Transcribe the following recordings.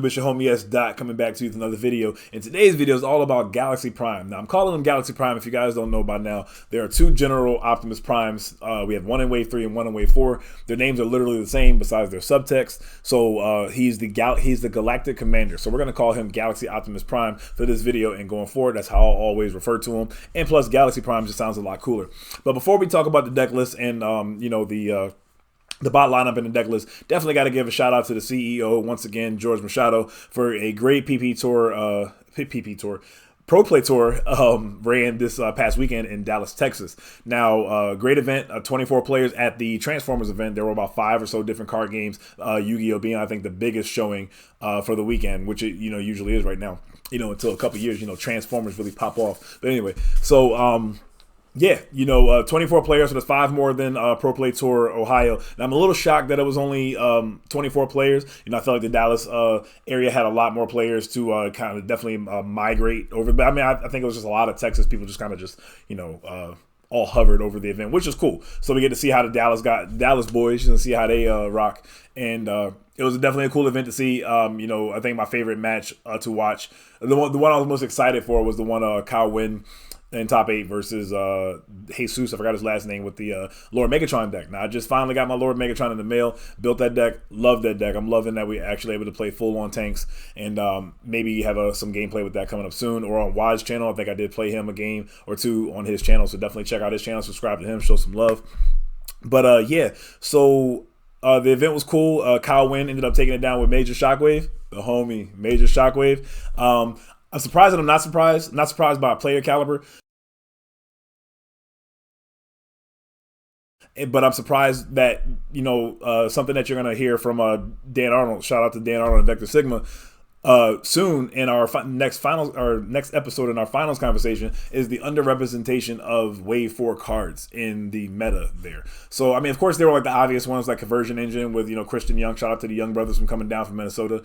It's your homie S. Dot coming back to you with another video. And today's video is all about Galaxy Prime. Now, I'm calling them Galaxy Prime. If you guys don't know by now, there are two general Optimus Primes. We have one in Wave 3 and one in Wave 4. Their names are literally the same besides their subtext. So he's the Galactic Commander. So we're going to call him Galaxy Optimus Prime for this video and going forward. That's how I'll always refer to him. And plus, Galaxy Prime just sounds a lot cooler. But before we talk about the deck list and, the bot lineup and the deck list, definitely got to give a shout out to the CEO once again, George Machado, for a great Pro Play Tour ran this past weekend in Dallas, Texas. Now, great event, 24 players at the Transformers event. There were about 5 or so different card games, Yu-Gi-Oh being, I think, the biggest showing for the weekend, which it usually is right now. Until a couple years, Transformers really pop off. But anyway, so yeah, 24 players, so there's 5 more than Pro Play Tour Ohio. And I'm a little shocked that it was only 24 players. I felt like the Dallas area had a lot more players to kind of definitely migrate over. But I mean, I think it was just a lot of Texas people just kind of all hovered over the event, which is cool. So we get to see how the Dallas boys and see how they rock. And it was definitely a cool event to see. I think my favorite match to watch, the one I was most excited for was the one Kyle Wynn in top 8 versus Jesus, I forgot his last name, with the Lord Megatron deck. Now, I just finally got my Lord Megatron in the mail, built that deck, love that deck. I'm loving that we actually able to play full-on tanks, and maybe have some gameplay with that coming up soon, or on Waj's channel. I think I did play him a game or two on his channel, so definitely check out his channel, subscribe to him, show some love. But yeah, so the event was cool. Kyle Wynn ended up taking it down with Major Shockwave, the homie Major Shockwave. I'm surprised and I'm not surprised. Not surprised by player caliber, but I'm surprised that something that you're gonna hear from Dan Arnold. Shout out to Dan Arnold and Vector Sigma. Soon in our next episode in our finals conversation is the underrepresentation of Wave 4 cards in the meta there. So I mean, of course, there were like the obvious ones like Conversion Engine with Christian Young. Shout out to the Young brothers from coming down from Minnesota.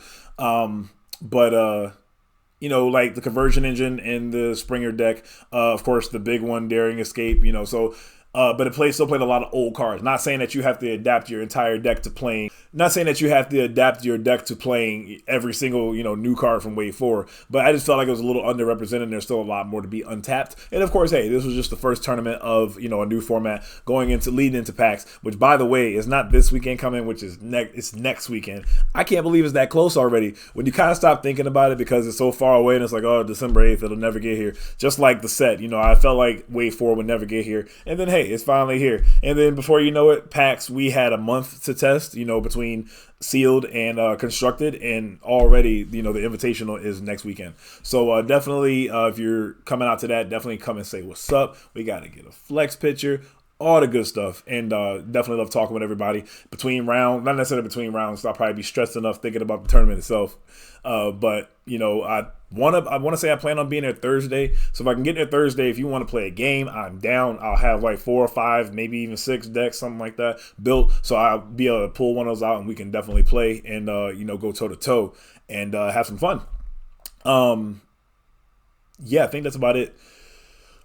Like the Conversion Engine and the Springer deck. Of course, the big one, Daring Escape. But it still played a lot of old cards. Not saying that you have to adapt your entire deck to playing. Not saying that you have to adapt your deck to playing every single new card from Wave 4. But I just felt like it was a little underrepresented. There's still a lot more to be untapped. And of course, hey, this was just the first tournament of a new format leading into PAX. Which, by the way, is not this weekend coming, which is it's next weekend. I can't believe it's that close already. When you kind of stop thinking about it because it's so far away and it's like, oh, December 8th, it'll never get here. Just like the set, I felt like Wave 4 would never get here, and then hey, it's finally here. And then before you know it, PAX, we had a month to test, between sealed and constructed, and already, the invitational is next weekend. So definitely, if you're coming out to that, definitely come and say what's up. We got to get a flex picture, all the good stuff, and definitely love talking with everybody between rounds. Not necessarily between rounds, I'll probably be stressed enough thinking about the tournament itself. But I want to say I plan on being there Thursday. So if I can get there Thursday, if you want to play a game, I'm down. I'll have like 4 or 5, maybe even 6 decks, something like that, built. So I'll be able to pull one of those out and we can definitely play and go toe to toe and have some fun. Yeah, I think that's about it.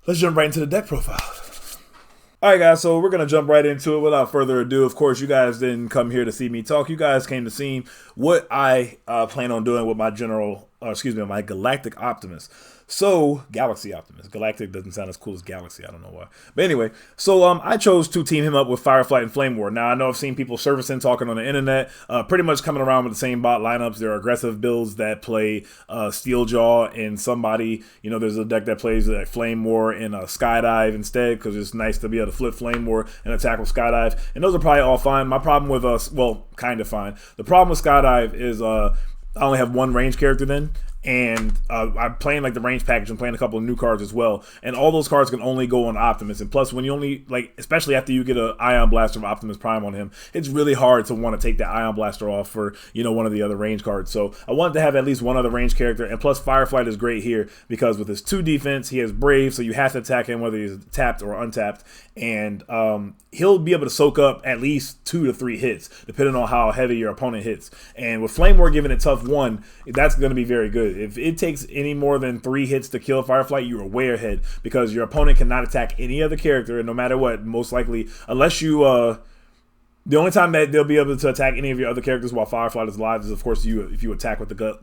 Let's jump right into the deck profile. All right, guys, so we're going to jump right into it without further ado. Of course, you guys didn't come here to see me talk. You guys came to see what I plan on doing with my my Galactic Optimus. So, Galaxy Optimus. Galactic doesn't sound as cool as Galaxy. I don't know why. But anyway, so I chose to team him up with Fireflight and Flame War. Now, I know I've seen people servicing, talking on the internet, pretty much coming around with the same bot lineups. There are aggressive builds that play Steeljaw and somebody, there's a deck that plays like Flame War and Skydive instead, because it's nice to be able to flip Flame War and attack with Skydive. And those are probably all fine. My problem with kind of fine. The problem with Skydive is I only have one range character then. And I'm playing like the range package and playing a couple of new cards as well, and all those cards can only go on Optimus. And plus, when you only especially after you get an Ion Blaster of Optimus Prime on him, it's really hard to want to take that Ion Blaster off for one of the other range cards. So I wanted to have at least one other range character, and plus Fireflight is great here because with his 2 defense, he has Brave, so you have to attack him whether he's tapped or untapped, and he'll be able to soak up at least 2 to 3 hits depending on how heavy your opponent hits. And with Flame War giving it tough 1, that's going to be very good. If it takes any more than 3 hits to kill Fireflight, you are way ahead because your opponent cannot attack any other character, and no matter what, most likely, unless you The only time that they'll be able to attack any of your other characters while Firefly is alive is, of course, if you attack with the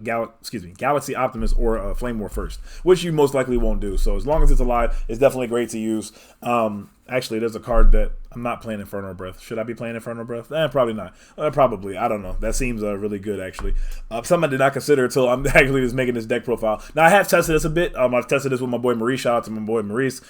Galaxy Optimus or Flame War first, which you most likely won't do. So as long as it's alive, it's definitely great to use. Actually, there's a card that I'm not playing Inferno Breath. Should I be playing Inferno Breath? Probably not. Probably. I don't know. That seems really good, actually. Something I did not consider until I'm actually just making this deck profile. Now, I have tested this a bit. I've tested this with my boy Maurice. Shout out to my boy Maurice.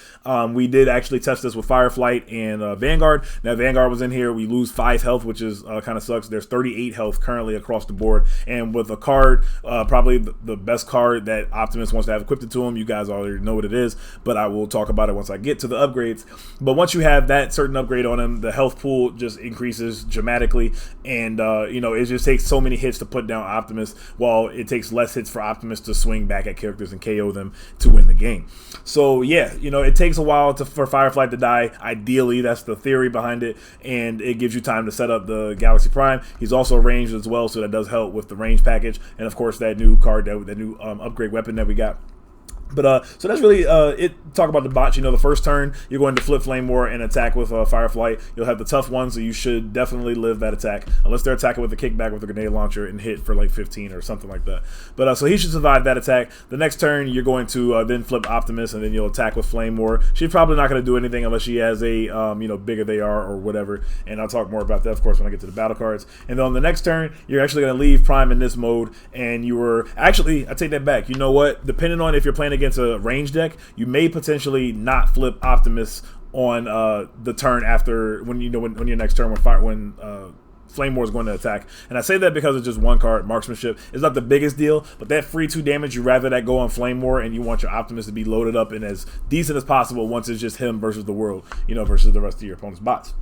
We did actually test this with Fireflight and Vanguard. Now, Vanguard was in here. We lose 5 health, which is kind of sucks. There's 38 health currently across the board. And with a card, probably the best card that Optimus wants to have equipped to him, you guys already know what it is, but I will talk about it once I get to the upgrades. But once you have that certain upgrade on him, the health pool just increases dramatically, and it just takes so many hits to put down Optimus, while it takes less hits for Optimus to swing back at characters and KO them to win the game. So yeah, it takes a while for Firefly to die. Ideally, that's the theory behind it, and it gives you time to set up the Galaxy Prime. He's also ranged as well, so that does help with the range package, and of course that new card, that new upgrade weapon that we got. But so that's really it. Talk about the bots. The first turn you're going to flip Flame War and attack with Fireflight. You'll have the tough one, so you should definitely live that attack, unless they're attacking with a kickback with a grenade launcher and hit for like 15 or something like that. But so he should survive that attack. The next turn you're going to then flip Optimus, and then you'll attack with Flame War. She's probably not going to do anything unless she has a bigger they are or whatever. And I'll talk more about that, of course, when I get to the battle cards. And then on the next turn you're actually going to leave Prime in this mode, and you were actually, I take that back. You know what? Depending on if you're playing against a range deck, you may potentially not flip Optimus on the turn after when your next turn when Flame War is going to attack. And I say that because it's just one card, Marksmanship. It's not the biggest deal, but that free 2 damage, you rather that go on Flame War, and you want your Optimus to be loaded up and as decent as possible once it's just him versus the world, versus the rest of your opponent's bots.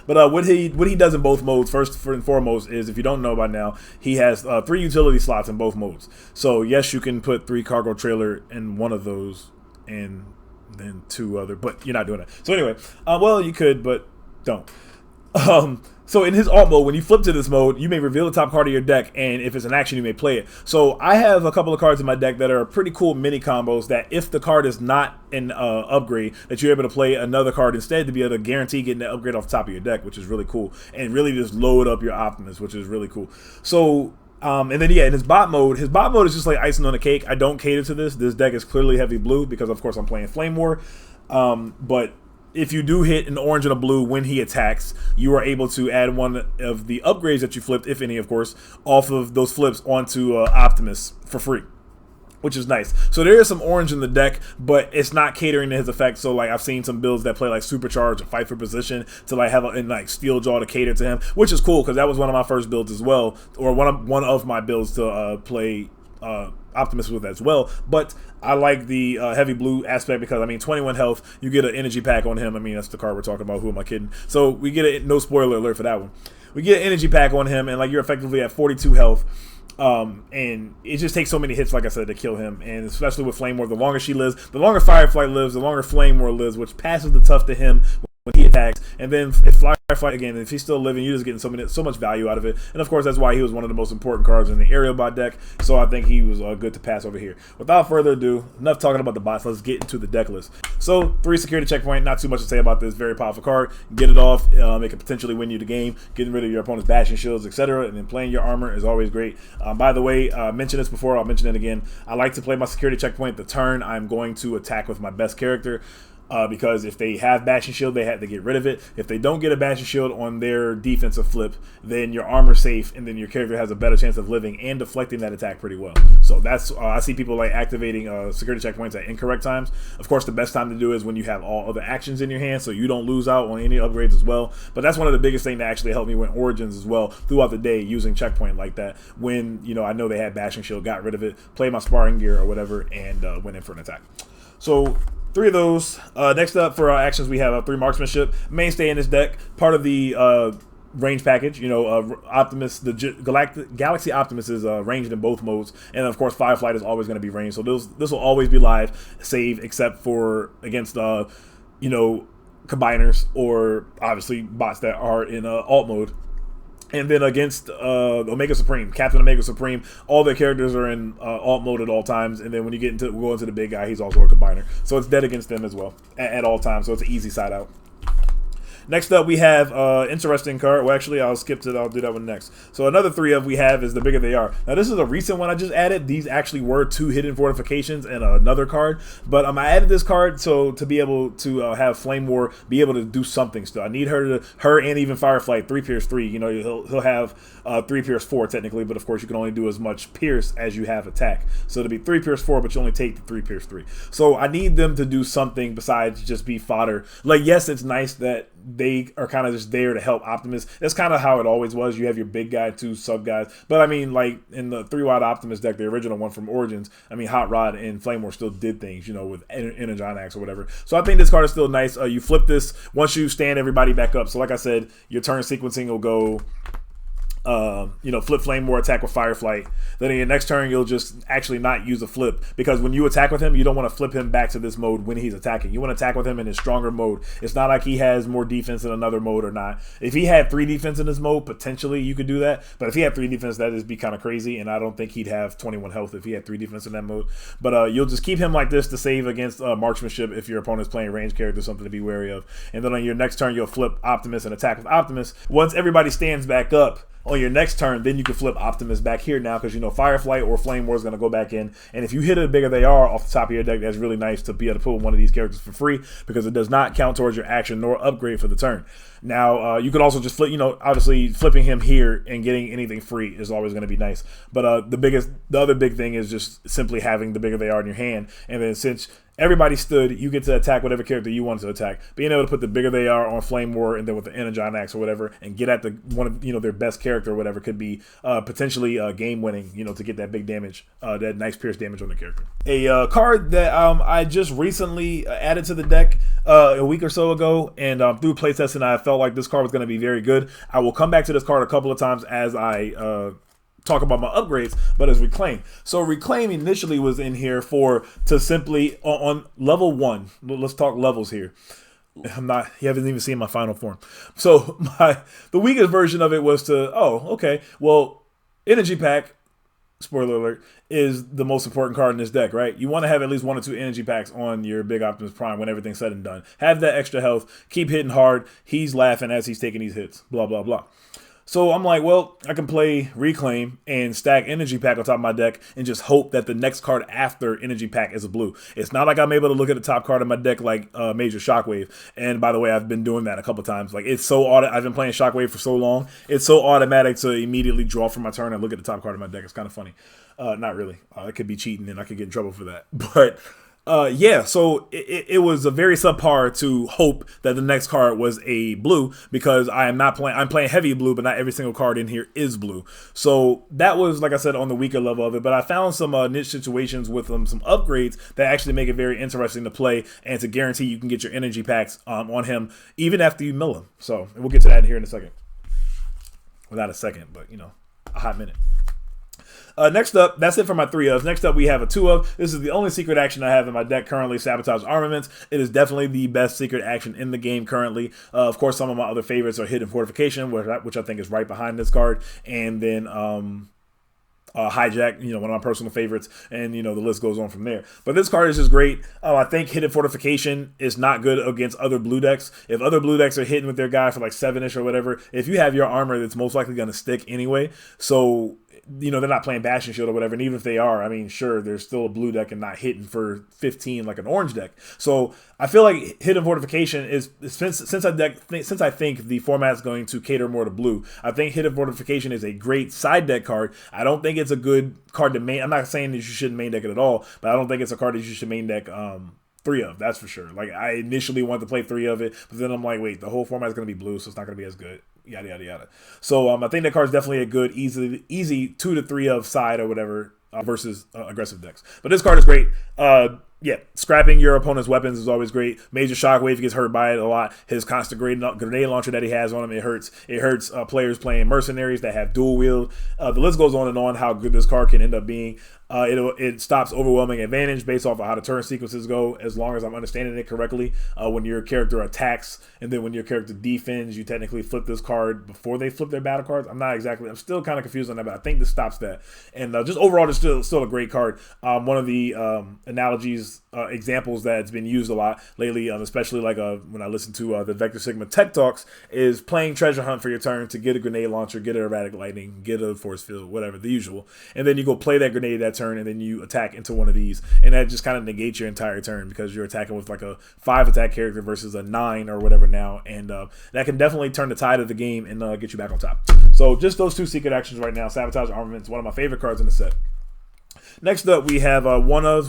But what he does in both modes, first and foremost, is, if you don't know by now, he has 3 utility slots in both modes. So yes, you can put 3 cargo trailer in one of those, and then 2 other, but you're not doing that. So anyway, well, you could, but don't. So in his alt mode, when you flip to this mode, you may reveal the top card of your deck, and if it's an action, you may play it. So I have a couple of cards in my deck that are pretty cool mini combos that, if the card is not an upgrade, that you're able to play another card instead to be able to guarantee getting that upgrade off the top of your deck, which is really cool, and really just load up your Optimus, which is really cool. So and then in his bot mode is just like icing on the cake. I don't cater to this. This deck is clearly heavy blue because, of course, I'm playing Flame War, but if you do hit an orange and a blue when he attacks, you are able to add one of the upgrades that you flipped, if any, of course, off of those flips onto Optimus for free, which is nice. So there is some orange in the deck, but it's not catering to his effect. So like, I've seen some builds that play like Supercharge and Fight for Position to like have Steeljaw to cater to him, which is cool because that was one of my first builds as well, or one of my builds to play Optimus with as well. But I like the heavy blue aspect because, 21 health, you get an energy pack on him. That's the card we're talking about. Who am I kidding? So we get no spoiler alert for that one. We get an energy pack on him, and like, you're effectively at 42 health. And it just takes so many hits, like I said, to kill him. And especially with Flame War, the longer she lives, the longer Firefly lives, the longer Flame War lives, which passes the tough to him when he attacks. And then if Firefly, again, if he's still living, you're just getting so much value out of it. And of course, that's why he was one of the most important cards in the aerial bot deck. So I think he was good to pass over here. Without further ado, enough talking about the bots. Let's get into the deck list. So 3 security checkpoint. Not too much to say about this. Very powerful card. Get it off. It can potentially win you the game. Getting rid of your opponent's bashing shields, etc. And then playing your armor is always great. By the way, I mentioned this before. I'll mention it again. I like to play my security checkpoint the turn I'm going to attack with my best character. Because if they have bashing shield, they have to get rid of it. If they don't get a bashing shield on their defensive flip, then your armor's safe, and then your character has a better chance of living and deflecting that attack pretty well. So that's I see people like activating security checkpoints at incorrect times. Of course, the best time to do is when you have all other actions in your hand, so you don't lose out on any upgrades as well. But that's one of the biggest things that actually helped me win Origins as well throughout the day, using checkpoint like that. When I know they had bashing shield, got rid of it, played my sparring gear or whatever, and went in for an attack. So 3 of those. Next up for our actions, we have 3 Marksmanship. Mainstay in this deck. Part of the range package. Optimus, the Galaxy Optimus is ranged in both modes. And of course, Fireflight is always going to be ranged. So this will always be live, save, except for against, combiners or obviously bots that are in alt mode. And then against Omega Supreme, Captain Omega Supreme, all their characters are in alt mode at all times. And then when you go into the big guy, he's also a combiner. So it's dead against them as well at all times. So it's an easy side out. Next up, we have interesting card. Well, actually, I'll skip to. I'll do that one next. So another 3 of we have is the bigger they are. Now this is a recent one I just added. These actually were 2 hidden fortifications and another card, but I added this card so to be able to have Flame War be able to do something still. I need her and even Fireflight 3 Pierce 3. You know, he'll have 3 Pierce 4 technically, but of course you can only do as much Pierce as you have attack. So it'll be 3 Pierce 4, but you only take the 3 Pierce 3. So I need them to do something besides just be fodder. Like, yes, it's nice that they are kind of just there to help Optimus. That's kind of how it always was. You have your big guy, 2 sub guys. But I mean, like in the 3-wide Optimus deck, the original one from Origins, I mean, Hot Rod and Flame War still did things, you know, with Energon Axe or whatever. So I think this card is still nice. You flip this once you stand everybody back up. So like I said, your turn sequencing will go flip Flame War, attack with Fireflight. Then in your next turn, you'll just actually not use a flip, because when you attack with him, you don't want to flip him back to this mode when he's attacking. You want to attack with him in his stronger mode. It's not like he has more defense in another mode or not. If he had 3 defense in this mode, potentially you could do that. But if he had 3 defense, that would be kind of crazy, and I don't think he'd have 21 health if he had 3 defense in that mode. But you'll just keep him like this to save against marksmanship if your opponent's playing ranged characters, something to be wary of. And then on your next turn, you'll flip Optimus and attack with Optimus. Once everybody stands back up, on your next turn, then you can flip Optimus back here now, because you know Fireflight or Flame War is going to go back in. And if you hit it bigger they are off the top of your deck, that's really nice to be able to pull one of these characters for free, because it does not count towards your action nor upgrade for the turn. Now, you could also just flip, you know, obviously flipping him here and getting anything free is always going to be nice. But the other big thing is just simply having the bigger they are in your hand. And then since everybody stood, you get to attack whatever character you want to attack. Being able to put the bigger they are on Flame War, and then with the Energon Axe or whatever, and get at the one of, you know, their best character or whatever, could be potentially game winning, you know, to get that big damage, that nice pierce damage on the character. A card that I just recently added to the deck a week or so ago, and through playtesting I felt like this card was going to be very good. I will come back to this card a couple of times as I talk about my upgrades, but as Reclaim. So Reclaim initially was in here to simply on level 1. Let's talk levels here. You haven't even seen my final form. So the weakest version of it was Energy Pack, spoiler alert, is the most important card in this deck, right? You want to have at least 1 or 2 energy packs on your big Optimus Prime when everything's said and done. Have that extra health, keep hitting hard, he's laughing as he's taking these hits, blah, blah, blah. So I'm like, well, I can play Reclaim and stack Energy Pack on top of my deck and just hope that the next card after Energy Pack is a blue. It's not like I'm able to look at the top card of my deck like Major Shockwave. And by the way, I've been doing that a couple times. Like, it's so I've been playing Shockwave for so long. It's so automatic to immediately draw from my turn and look at the top card of my deck. It's kind of funny. Not really. It could be cheating and I could get in trouble for that. But yeah, so it was a very subpar to hope that the next card was a blue, because I'm playing heavy blue, but not every single card in here is blue. So that was, like I said, on the weaker level of it. But I found some niche situations with some upgrades that actually make it very interesting to play and to guarantee you can get your energy packs on him even after you mill him. So we'll get to that here in a second. Well, not a second, but you know, a hot minute. Next up, that's it for my 3 ofs. Next up, we have a 2 of. This is the only secret action I have in my deck currently, Sabotage Armaments. It is definitely the best secret action in the game currently. Of course, some of my other favorites are Hidden Fortification, which I think is right behind this card, and then Hijack, you know, one of my personal favorites, and you know, the list goes on from there. But this card is just great. I think Hidden Fortification is not good against other blue decks. If other blue decks are hitting with their guy for like 7-ish or whatever, if you have your armor, that's most likely going to stick anyway. So you know, they're not playing Bastion Shield or whatever, and even if they are, I mean, sure, there's still a blue deck and not hitting for 15 like an orange deck. So I feel like Hidden Fortification is, since I think the format is going to cater more to blue, I think Hidden Fortification is a great side deck card. I don't think it's a good card to main. I'm not saying that you shouldn't main deck it at all, but I don't think it's a card that you should main deck 3 of, that's for sure. Like, I initially wanted to play 3 of it, but then I'm like, wait, the whole format is going to be blue, so it's not going to be as good. Yada, yada, yada. So I think that card's definitely a good, easy 2 to 3 of side or whatever versus aggressive decks. But this card is great. Yeah, scrapping your opponent's weapons is always great. Major Shockwave gets hurt by it a lot. His constant grenade launcher that he has on him, it hurts. It hurts players playing mercenaries that have dual wield. The list goes on and on how good this card can end up being. It stops overwhelming advantage based off of how the turn sequences go, as long as I'm understanding it correctly. When your character attacks and then when your character defends, you technically flip this card before they flip their battle cards. I'm still kind of confused on that, but I think this stops that. And just overall, it's still a great card. One of the analogies is examples that's been used a lot lately, especially like when I listen to the Vector Sigma Tech Talks, is playing Treasure Hunt for your turn to get a grenade launcher, get an erratic lightning, get a force field, whatever, the usual. And then you go play that grenade that turn, and then you attack into one of these. And that just kind of negates your entire turn because you're attacking with like a 5 attack character versus a 9 or whatever now. And that can definitely turn the tide of the game and get you back on top. So just those 2 secret actions right now. Sabotage Armament is one of my favorite cards in the set. Next up, we have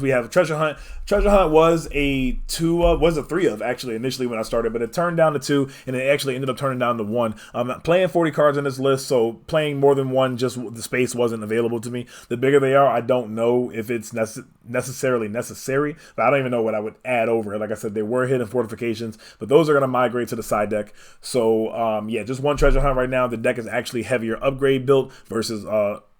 we have Treasure Hunt. Treasure Hunt was a 3 of actually initially when I started, but it turned down to 2, and it actually ended up turning down to 1. I'm playing 40 cards on this list, so playing more than one, just the space wasn't available to me. The bigger they are, I don't know if it's necessarily necessary, but I don't even know what I would add over it. Like I said, they were hidden fortifications, but those are going to migrate to the side deck. So yeah, just 1 Treasure Hunt right now. The deck is actually heavier upgrade built versus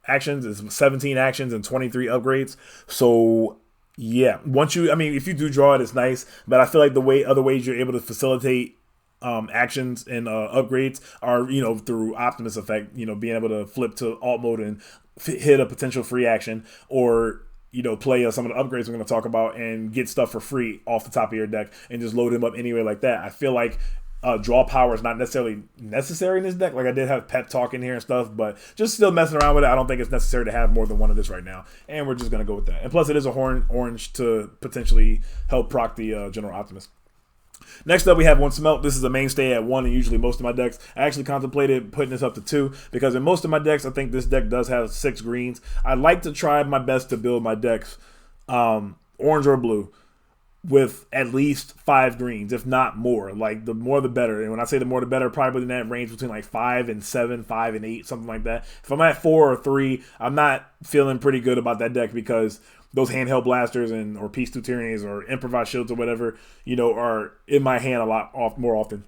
actions. Is 17 actions and 23 upgrades. So yeah, if you do draw it, it's nice, but I feel like the other ways you're able to facilitate actions and upgrades are, through Optimus effect, being able to flip to alt mode and hit a potential free action, or play some of the upgrades we're going to talk about and get stuff for free off the top of your deck and just load them up anyway like that. I feel like draw power is not necessarily necessary in this deck. Like I did have pep talk in here and stuff, but just still messing around with it. I don't think it's necessary to have more than 1 of this right now, and we're just going to go with that. And plus, it is a horn orange to potentially help proc the General Optimus. Next up, we have 1 Smelt. This is a mainstay at 1 and usually most of my decks. I actually contemplated putting this up to 2 because in most of my decks, I think this deck does have 6 greens. I like to try my best to build my decks orange or blue with at least 5 greens, if not more. Like the more the better. And when I say the more the better, probably in that range between like 5 and 7, 5 and 8, something like that. If I'm at 4 or 3, I'm not feeling pretty good about that deck because those handheld blasters or Peace Through Tyrannies or improvised shields or whatever, are in my hand a lot more often.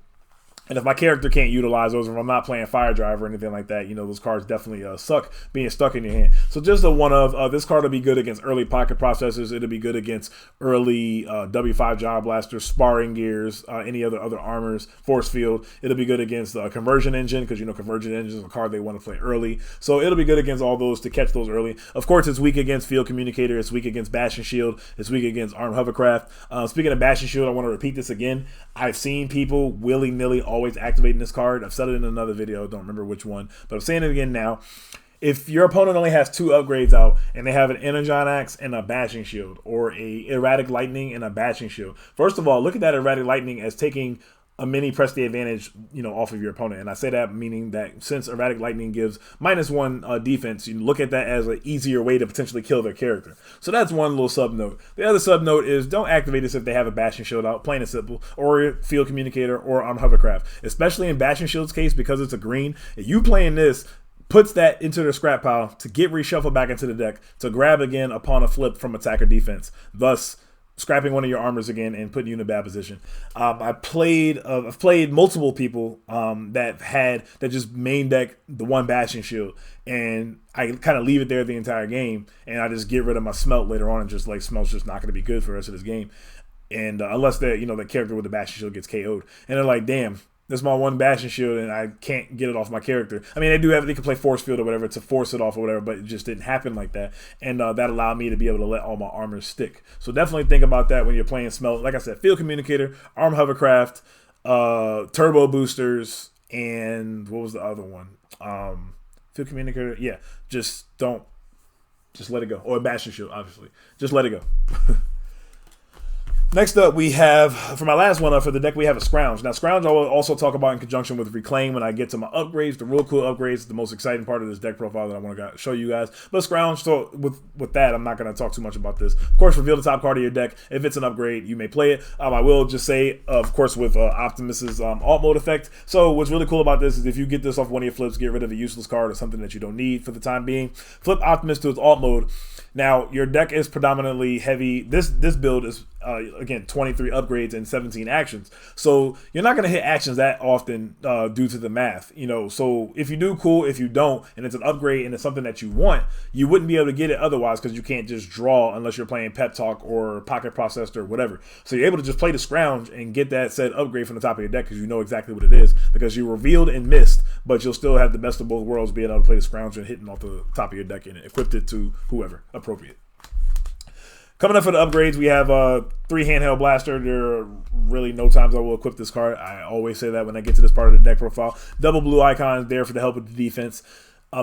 And if my character can't utilize those, or if I'm not playing Fire Drive or anything like that, those cards definitely suck being stuck in your hand. So just a one of, this card will be good against early pocket processors. It'll be good against early W5 Gyro Blasters, Sparring Gears, any other armors, Force Field. It'll be good against Conversion Engine, because Conversion Engine is a card they want to play early. So it'll be good against all those to catch those early. Of course, it's weak against Field Communicator. It's weak against Bash and Shield. It's weak against Armed Hovercraft. Speaking of Bash and Shield, I want to repeat this again. I've seen people willy-nilly always activating this card. I've said it in another video, don't remember which one, but I'm saying it again now. If your opponent only has 2 upgrades out and they have an Energon Axe and a Bashing Shield, or a Erratic Lightning and a Bashing Shield, first of all, look at that Erratic Lightning as taking a mini press the advantage, off of your opponent. And I say that meaning that since Erratic Lightning gives -1 defense, you look at that as an easier way to potentially kill their character. So that's one little sub note. The other sub note is don't activate this if they have a Bashing Shield out, plain and simple, or Field Communicator or on Hovercraft. Especially in Bashing Shield's case, because it's a green, if you playing this, puts that into the scrap pile to get reshuffled back into the deck to grab again upon a flip from attack or defense, thus scrapping one of your armors again and putting you in a bad position. I've played multiple people that just main deck the 1 Bashing Shield, and I kind of leave it there the entire game, and I just get rid of my Smelt later on, and just like Smelt's just not going to be good for the rest of this game, and unless the character with the Bashing Shield gets KO'd, and they're like, damn, this is my 1 Bashing Shield and I can't get it off my character. I mean, they can play Force Field or whatever to force it off or whatever, but it just didn't happen like that. And that allowed me to be able to let all my armors stick. So definitely think about that when you're playing Smelt. Like I said, Field Communicator, Armed Hovercraft, Turbo Boosters, and what was the other one? Field Communicator, yeah. Just let it go. Or Bashing Shield, obviously. Just let it go. Next up, we have, for my last one for the deck, we have a Scrounge. Now, Scrounge I will also talk about in conjunction with Reclaim when I get to my upgrades, the real cool upgrades, the most exciting part of this deck profile that I want to show you guys. But Scrounge, so with that, I'm not going to talk too much about this. Of course, reveal the top card of your deck. If it's an upgrade, you may play it. I will just say, of course, with Optimus's alt mode effect. So what's really cool about this is if you get this off one of your flips, get rid of a useless card or something that you don't need for the time being, flip Optimus to its alt mode. Now, your deck is predominantly heavy. This build is, again, 23 upgrades and 17 actions. So you're not going to hit actions that often due to the math. So if you do, cool. If you don't, and it's an upgrade and it's something that you want, you wouldn't be able to get it otherwise because you can't just draw unless you're playing Pep Talk or Pocket Processor or whatever. So you're able to just play the Scrounge and get that said upgrade from the top of your deck because you know exactly what it is, because you revealed and missed, but you'll still have the best of both worlds being able to play the Scrounge and hitting off the top of your deck and equipped it to whoever appropriate. Coming up for the upgrades, we have 3 handheld blaster. There are really no times I will equip this card. I always say that when I get to this part of the deck profile. Double blue icons there for the help with the defense.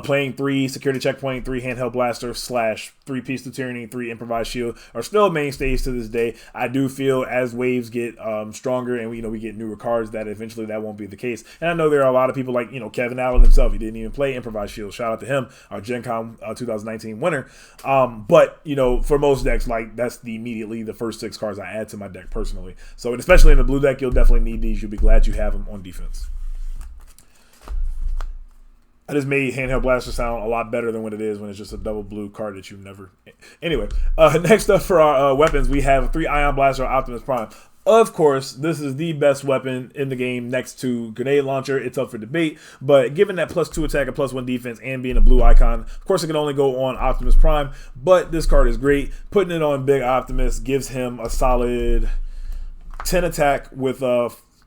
Playing 3 security checkpoint, 3 handheld blaster / 3 piece of tyranny, 3 improvised shield are still mainstays to this day. I do feel as waves get stronger and we get newer cards that eventually that won't be the case. And I know there are a lot of people like Kevin Allen himself. He didn't even play improvised shield. Shout out to him, our Gen Con 2019 winner. But for most decks, like that's immediately the first 6 cards I add to my deck personally. So especially in the blue deck, you'll definitely need these. You'll be glad you have them on defense. I just made handheld blaster sound a lot better than what it is when it's just a double blue card that you never. Anyway, next up for our weapons, we have 3 ion blaster Optimus Prime. Of course, this is the best weapon in the game next to grenade launcher. It's up for debate, but given that +2 attack and +1 defense and being a blue icon, of course it can only go on Optimus Prime, but this card is great. Putting it on Big Optimus gives him a solid 10 attack with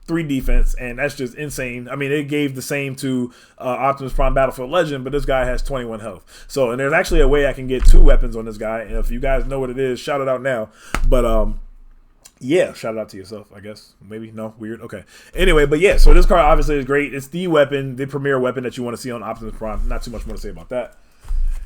3 defense, and that's just insane. I mean, it gave the same to Optimus Prime Battlefield Legend, but this guy has 21 health. So, and there's actually a way I can get 2 weapons on this guy, and if you guys know what it is, shout it out now. But yeah, shout it out to yourself, I guess. Maybe, no, weird, okay. Anyway, but yeah, so this card obviously is great. It's the weapon, the premier weapon that you want to see on Optimus Prime. Not too much more to say about that.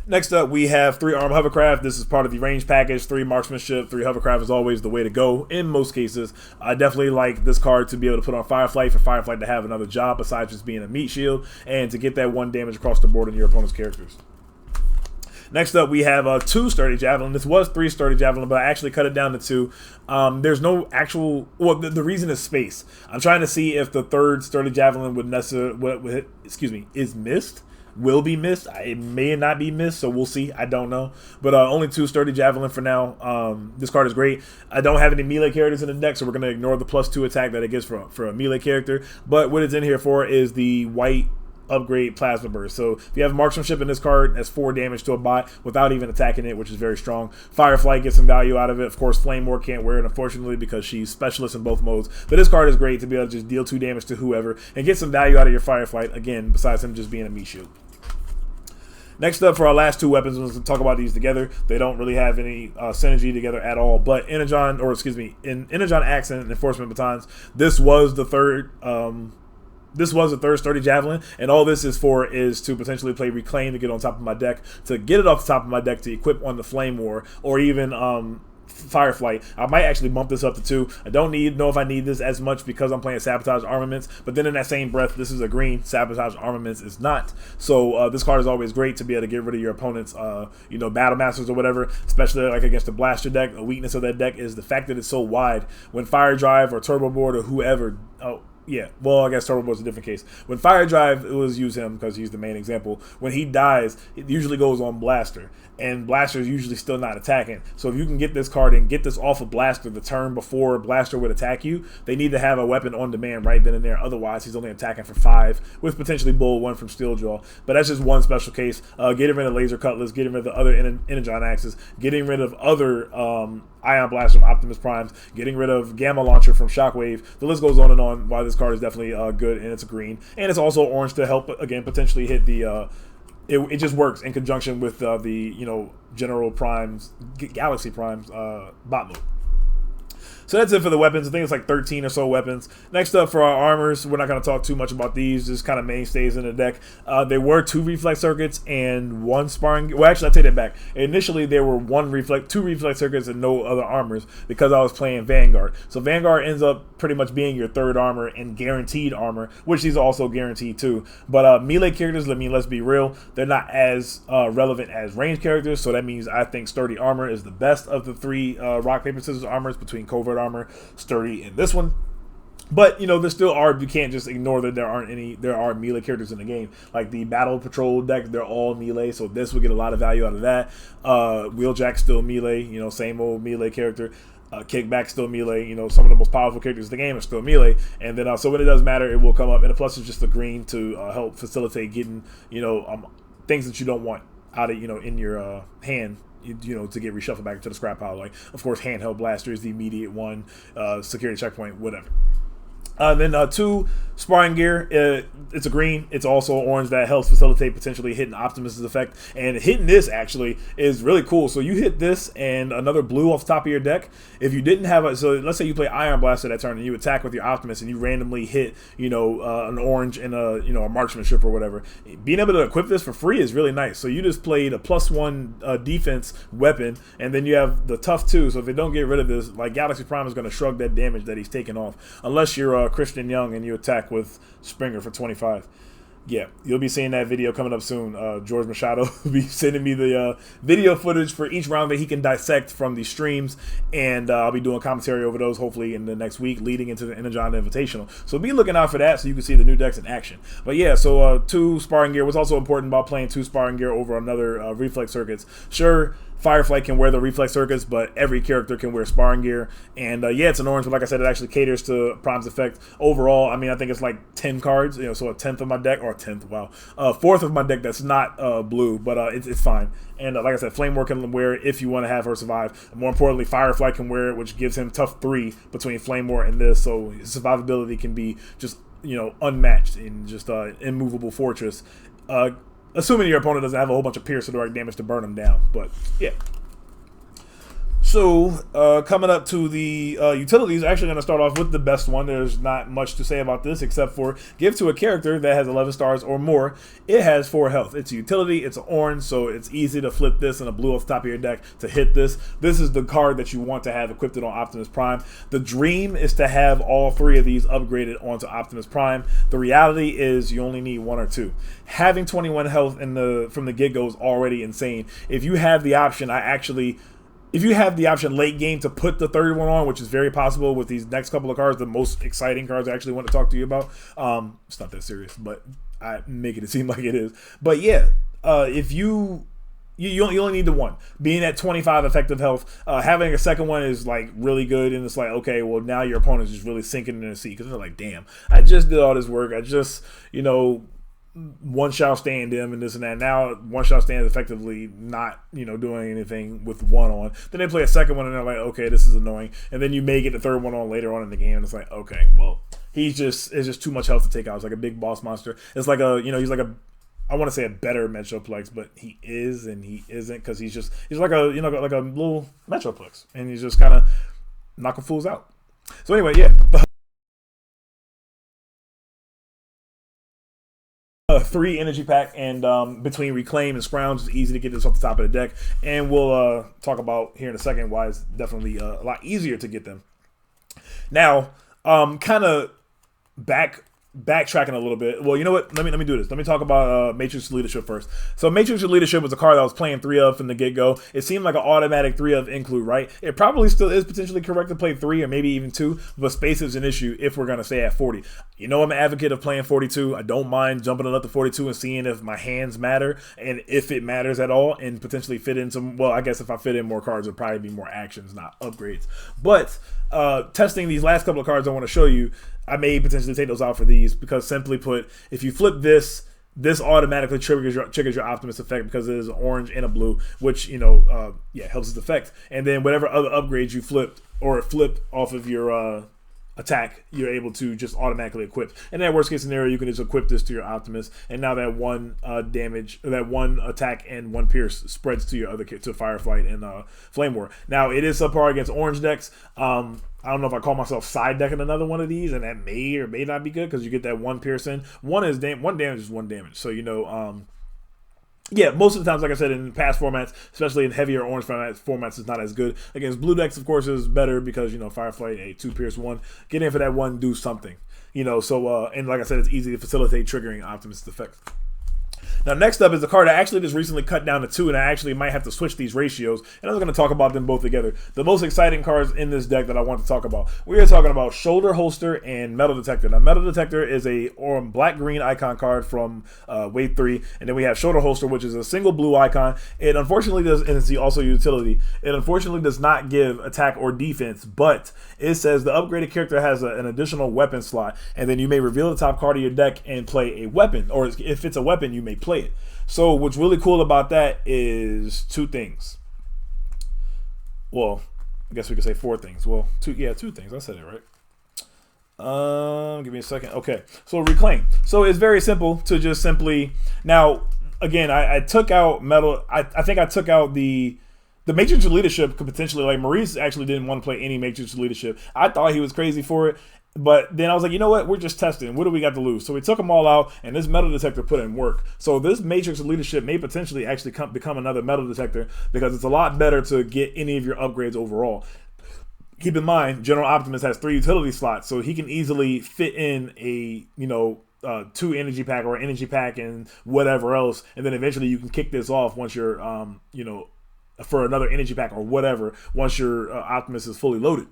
Next up, we have 3 armed hovercraft. This is part of the range package. 3 marksmanship, 3 hovercraft is always the way to go in most cases. I definitely like this card to be able to put on Fireflight, for Fireflight to have another job besides just being a meat shield, and to get that 1 damage across the board on your opponent's characters. Next up, we have 2 Sturdy Javelin. This was 3 Sturdy Javelin, but I actually cut it down to 2. There's no actual... Well, the reason is space. I'm trying to see if the 3rd Sturdy Javelin would necessarily... is missed. Will be missed. It may not be missed, so we'll see. I don't know. But only 2 Sturdy Javelin for now. This card is great. I don't have any melee characters in the deck, so we're going to ignore the +2 attack that it gives for a melee character. But what it's in here for is the white upgrade plasma burst. So if you have marksmanship in this card, that's 4 damage to a bot without even attacking it, which is very strong. Fireflight gets some value out of it. Of course, Flame War can't wear it, unfortunately, because she's specialist in both modes. But this card is great to be able to just deal 2 damage to whoever and get some value out of your Fireflight, again, besides him just being a meat shield. Next up for our last 2 weapons, let's talk about these together. They don't really have any synergy together at all. But Energon Axe and Enforcement Batons, this was the third Sturdy Javelin, and all this is to potentially play Reclaim to get on top of my deck, to get it off the top of my deck to equip on the Flame War, or even Fireflight. I might actually bump this up to 2. I don't know if I need this as much because I'm playing Sabotage Armaments, but then in that same breath, this is a green. Sabotage Armaments is not. So this card is always great to be able to get rid of your opponent's Battle Masters or whatever, especially like against the Blaster deck. A weakness of that deck is the fact that it's so wide. When Fire Drive or Turbo Board or whoever... Yeah, well, I guess Turbo Board's a different case. When Fire Drive, let's use him because he's the main example. When he dies, it usually goes on Blaster, and Blaster is usually still not attacking. So if you can get this card and get this off of Blaster the turn before Blaster would attack you, they need to have a weapon on demand right then and there. Otherwise, he's only attacking for 5 with potentially Bull 1 from Steeljaw. But that's just one special case. Getting rid of Laser Cutlass, getting rid of the other Energon Axes, getting rid of other Ion Blast from Optimus Primes, getting rid of Gamma Launcher from Shockwave. The list goes on and on. Why this card is definitely good, and it's a green, and it's also orange to help again potentially hit the. It just works in conjunction with the General Primes, Galaxy Primes bot mode. So that's it for the weapons. I think it's like 13 or so weapons. Next up for our armors, we're not going to talk too much about these. Just kind of mainstays in the deck. There were 2 reflex circuits and 1 sparring. Well, actually, I take that back. Initially, there were 2 reflex circuits and no other armors because I was playing Vanguard. So Vanguard ends up pretty much being your 3rd armor and guaranteed armor, which these are also guaranteed too. But melee characters, let's be real, they're not as relevant as range characters. So that means I think Sturdy Armor is the best of the 3 rock, paper, scissors armors between Covert Armor, Sturdy, and this one. But there still are, you can't just ignore that there are melee characters in the game. Like the Battle Patrol deck, they're all melee, so this would get a lot of value out of that. Wheeljack's still melee, same old melee character. Kickback still melee, some of the most powerful characters in the game are still melee, and then so when it does matter, it will come up, and plus it's just a green to help facilitate getting things that you don't want out of in your hand, to get reshuffled back into the scrap pile. Like, of course, handheld blaster is the immediate one, security checkpoint, whatever. Then two, sparring gear. It's a green. It's also orange that helps facilitate potentially hitting Optimus's effect. And hitting this actually is really cool. So you hit this and another blue off the top of your deck. If you didn't have so let's say you play Iron Blaster that turn and you attack with your Optimus and you randomly hit, an orange and a marksmanship or whatever. Being able to equip this for free is really nice. So you just played a +1 defense weapon, and then you have the tough 2. So if they don't get rid of this, like Galaxy Prime is going to shrug that damage that he's taking off, unless you're Christian Young and you attack with Springer for 25. Yeah, you'll be seeing that video coming up soon. George Machado will be sending me the video footage for each round that he can dissect from the streams, and I'll be doing commentary over those hopefully in the next week leading into the Energon Invitational. So be looking out for that so you can see the new decks in action. But yeah, so 2 sparring gear was also important about playing 2 sparring gear over another reflex circuits. Sure, Fireflight can wear the reflex circuits, but every character can wear sparring gear. And yeah, it's an orange, but like I said, it actually caters to Prime's effect. Overall, I mean, I think it's like 10 cards, so a 10th of my deck, or 10th, wow, 4th of my deck that's not blue, but it's fine. And like I said, Flame War can wear it if you want to have her survive. More importantly, Firefly can wear it, which gives him tough 3 between Flame War and this, so his survivability can be just, unmatched in just immovable fortress. Assuming your opponent doesn't have a whole bunch of pierce or direct damage to burn them down. But, yeah. So, coming up to the utilities, actually going to start off with the best one. There's not much to say about this except for give to a character that has 11 stars or more. It has 4 health. It's a utility. It's an orange, so it's easy to flip this and a blue off the top of your deck to hit this. This is the card that you want to have equipped on Optimus Prime. The dream is to have all 3 of these upgraded onto Optimus Prime. The reality is you only need 1 or 2. Having 21 health from the get-go is already insane. If you have the option, if you have the option late game to put the third one on, which is very possible with these next couple of cards, the most exciting cards I actually want to talk to you about. It's not that serious, but I make it seem like it is. But yeah, if you only need the 1. Being at 25 effective health, having a second one is like really good, and it's like, okay, well now your opponent's just really sinking in the seat because they're like, damn, I just did all this work. I just, one shot stand him and this and that. Now one shot stand is effectively not, doing anything with 1 on. Then they play a second one and they're like, okay, this is annoying. And then you may get the third one on later on in the game and it's like, okay, well, it's just too much health to take out. It's like a big boss monster. It's like he's like I want to say a better Metroplex, but he is and he isn't, because he's like a like a little Metroplex, and he's just kind of knocking fools out. So anyway, yeah. 3 energy pack, and between Reclaim and Scrounge, it's easy to get this off the top of the deck, and we'll talk about here in a second why it's definitely a lot easier to get them. Now, kind of backtracking a little bit. Well, you know what? Let me do this. Let me talk about Matrix Leadership first. So Matrix Leadership was a card that I was playing 3 of from the get-go. It seemed like an automatic 3 of include, right? It probably still is potentially correct to play 3 or maybe even 2, but space is an issue if we're going to stay at 40. I'm an advocate of playing 42. I don't mind jumping it up to 42 and seeing if my hands matter and if it matters at all, and potentially fit in some, well, I guess if I fit in more cards, it'll probably be more actions, not upgrades. But testing these last couple of cards I want to show you, I may potentially take those out for these, because simply put, if you flip this automatically triggers your Optimus effect because it is an orange and a blue, which helps its effect. And then whatever other upgrades you flip off of your attack, you're able to just automatically equip. And in that worst case scenario, you can just equip this to your Optimus, and now that 1 damage, that 1 attack and 1 pierce spreads to your other to Fireflight and Flame War. Now it is subpar against orange decks. I don't know if I call myself side decking another one of these, and that may or may not be good because you get that 1 pierce in. 1 damage is 1 damage. So yeah, most of the times, like I said, in past formats, especially in heavier orange formats, it's not as good. Against blue decks, of course, is better because, Fireflight, a 2 pierce 1. Get in for that 1, do something. And like I said, it's easy to facilitate triggering Optimus' effect. Now, next up is a card I actually just recently cut down to 2, and I actually might have to switch these ratios, and I'm going to talk about them both together. The most exciting cards in this deck that I want to talk about. We are talking about Shoulder Holster and Metal Detector. Now, Metal Detector is a black-green icon card from Wave 3, and then we have Shoulder Holster, which is a single blue icon. It unfortunately does, and it's also utility, it unfortunately does not give attack or defense, but it says the upgraded character has an additional weapon slot, and then you may reveal the top card of your deck and play a weapon, or if it's a weapon, you may play it. So what's really cool about that is 2 things. Well, I guess we could say 4 things. Well, 2 things. I said it right. Give me a second. Okay, so reclaim. So it's very simple to just simply now. Again, I took out metal. I think I took out the Matrix of Leadership could potentially, like, Maurice actually didn't want to play any Matrix of Leadership. I thought he was crazy for it. But then I was like, you know what? We're just testing. What do we got to lose? So we took them all out, and this metal detector put in work. So this Matrix of Leadership may potentially actually become another metal detector because it's a lot better to get any of your upgrades overall. Keep in mind, General Optimus has 3 utility slots, so he can easily fit in a, 2 energy pack or energy pack and whatever else, and then eventually you can kick this off once you're, for another energy pack or whatever, once your Optimus is fully loaded.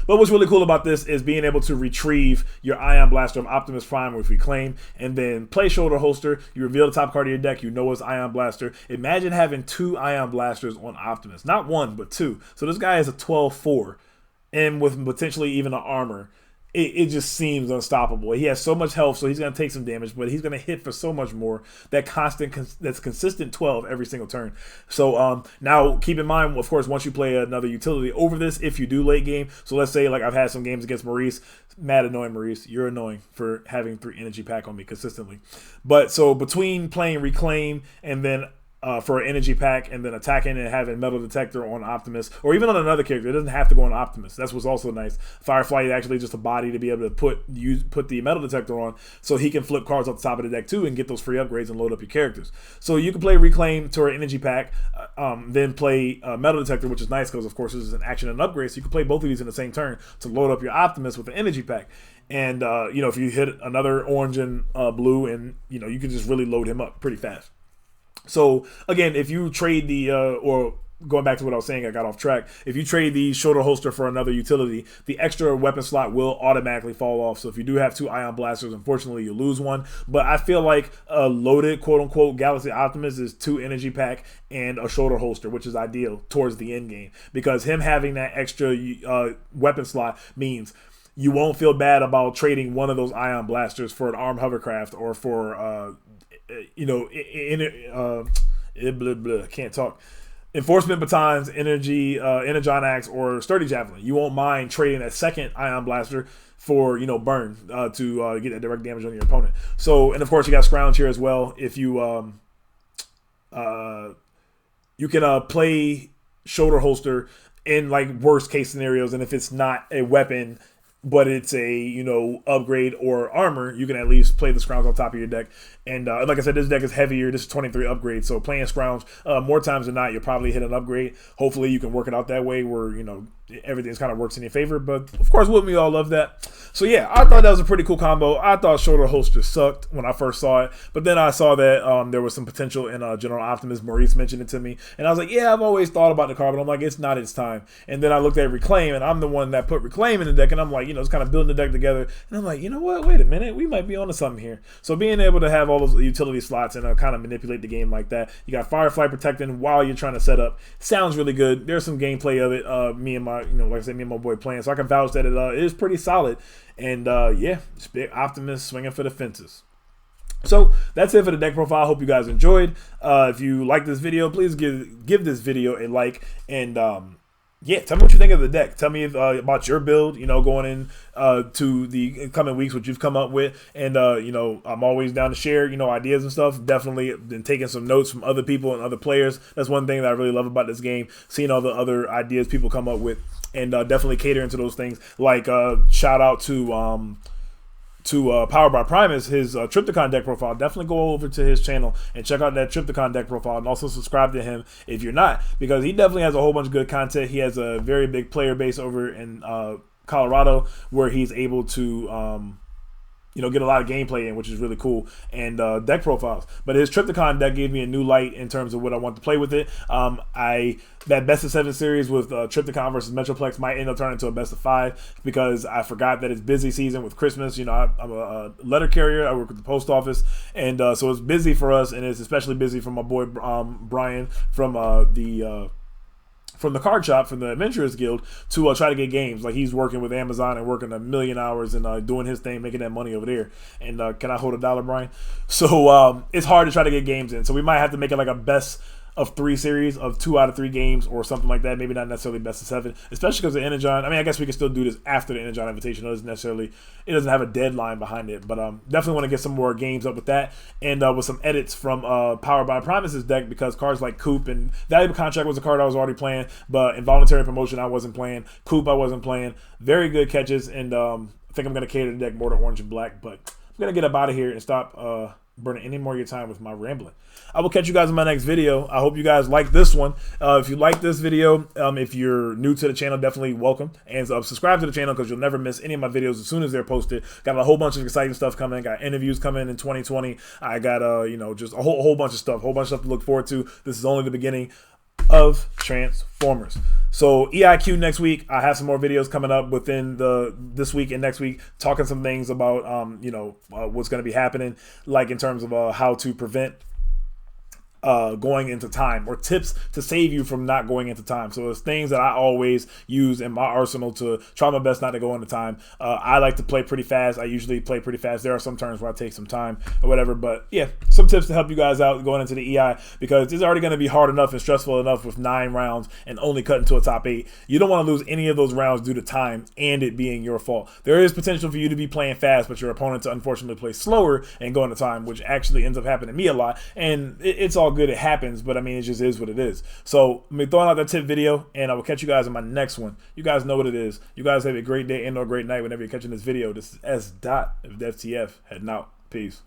But what's really cool about this is being able to retrieve your Ion Blaster of Optimus Prime with Reclaim, and then play Shoulder Holster. You reveal the top card of your deck, you know it's Ion Blaster. Imagine having 2 Ion Blasters on Optimus. Not 1, but 2. So this guy is a 12-4, and with potentially even an armor. It just seems unstoppable. He has so much health, so he's going to take some damage, but he's going to hit for so much more. That's consistent 12 every single turn. So now keep in mind, of course, once you play another utility over this, if you do late game. So let's say, like, I've had some games against Maurice. Mad annoying, Maurice. You're annoying for having 3 energy pack on me consistently. But so between playing Reclaim and then for an energy pack, and then attacking and having metal detector on Optimus, or even on another character. It doesn't have to go on Optimus. That's what's also nice. Firefly is actually just a body to be able to put the metal detector on, so he can flip cards off the top of the deck too and get those free upgrades and load up your characters. So you can play Reclaim to an energy pack, then play metal detector, which is nice because of course this is an action and upgrade. So you can play both of these in the same turn to load up your Optimus with an energy pack. And if you hit another orange and blue, and you can just really load him up pretty fast. So again, if you trade or going back to what I was saying, I got off track. If you trade the Shoulder Holster for another utility, the extra weapon slot will automatically fall off. So if you do have 2 Ion Blasters, unfortunately you lose one. But I feel like a loaded, quote unquote, Galaxy Optimus is 2 energy pack and a Shoulder Holster, which is ideal towards the end game, because him having that extra weapon slot means you won't feel bad about trading one of those Ion Blasters for an armed hovercraft or for can't talk. Enforcement Batons, Energon Axe, or Sturdy Javelin. You won't mind trading that second Ion Blaster for burn to get that direct damage on your opponent. So, and of course you got Scrounge here as well. If you you can play Shoulder Holster in like worst case scenarios, and if it's not a weapon but it's a upgrade or armor, you can at least play the Scrounge on top of your deck. And like I said, this deck is heavier. This is 23 upgrades, so playing Scrounge more times than not, you'll probably hit an upgrade. Hopefully you can work it out that way where everything's kind of works in your favor. But of course, wouldn't we all love that? So yeah, I thought that was a pretty cool combo. I thought Shoulder Holster sucked when I first saw it, but then I saw that there was some potential in General Optimus. Maurice mentioned it to me, and I was like, yeah, I've always thought about the card, but I'm like, it's not its time. And then I looked at Reclaim, and I'm the one that put Reclaim in the deck, and I'm like, it's kind of building the deck together, and I'm like, you know what? Wait a minute, we might be onto something here. So being able to have all those utility slots and kind of manipulate the game like that, you got Firefly protecting while you're trying to set up. Sounds really good. There's some gameplay of it. Me and my, like I said, me and my boy playing, so I can vouch that it is pretty solid. And yeah, it's big Optimus swinging for the fences. So that's it for the deck profile. I hope you guys enjoyed. If you like this video, please give this video a like, and yeah, tell me what you think of the deck. Tell me about your build, going in to the coming weeks, what you've come up with. And, I'm always down to share, ideas and stuff. Definitely been taking some notes from other people and other players. That's one thing that I really love about this game, seeing all the other ideas people come up with, and definitely catering to those things. Like, shout out to Powered by Primus, his Triptychon deck profile. Definitely go over to his channel and check out that Triptychon deck profile, and also subscribe to him if you're not, because he definitely has a whole bunch of good content. He has a very big player base over in Colorado, where he's able to get a lot of gameplay in, which is really cool, and deck profiles. But his Triptychon deck gave me a new light in terms of what I want to play with it. That best of 7 series with Triptychon versus Metroplex might end up turning into a best of 5, because I forgot that it's busy season with Christmas. I'm a letter carrier. I work at the post office, and so it's busy for us, and it's especially busy for my boy Brian from the card shop, from the Adventurers Guild, to try to get games. Like, he's working with Amazon and working 1,000,000 hours and doing his thing, making that money over there. And can I hold $1, Brian? So it's hard to try to get games in. So we might have to make it like a best of 3 series of 2 out of 3 games or something like that. Maybe not necessarily best of 7, especially because the Energon. I mean, I guess we can still do this after the Energon Invitation. It doesn't have a deadline behind it, but definitely want to get some more games up with that, and with some edits from Powered by Promises deck, because cards like Coop and Valuable Contract was a card I was already playing, but Involuntary Promotion I wasn't playing. Coop I wasn't playing. Very good catches, and I think I'm going to cater the deck more to orange and black, but I'm going to get up out of here and stop burning any more of your time with my rambling. I will catch you guys in my next video. I hope you guys like this one. If you like this video, if you're new to the channel, definitely welcome, and subscribe to the channel, because you'll never miss any of my videos as soon as they're posted. Got a whole bunch of exciting stuff coming. Got interviews coming in 2020. I got you know, just a whole bunch of stuff, to look forward to. This is only the beginning of Transformers. So EIQ next week. I have some more videos coming up within this week and next week, talking some things about you know, what's going to be happening, like in terms of how to prevent going into time, or tips to save you from not going into time. So it's things that I always use in my arsenal to try my best not to go into time. I like to play pretty fast. I usually play pretty fast. There are some turns where I take some time or whatever, but yeah, some tips to help you guys out going into the EI, because it's already going to be hard enough and stressful enough with 9 rounds and only cutting to a top 8. You don't want to lose any of those rounds due to time and it being your fault. There is potential for you to be playing fast, but your opponent to unfortunately play slower and go into time, which actually ends up happening to me a lot, and it's all good. It happens, but I mean, it just is what it is. So I'm throwing out that tip video, and I will catch you guys in my next one. You guys know what it is. You guys have a great day and or great night whenever you're catching this video. This is S. Dot of FTF heading out. Peace.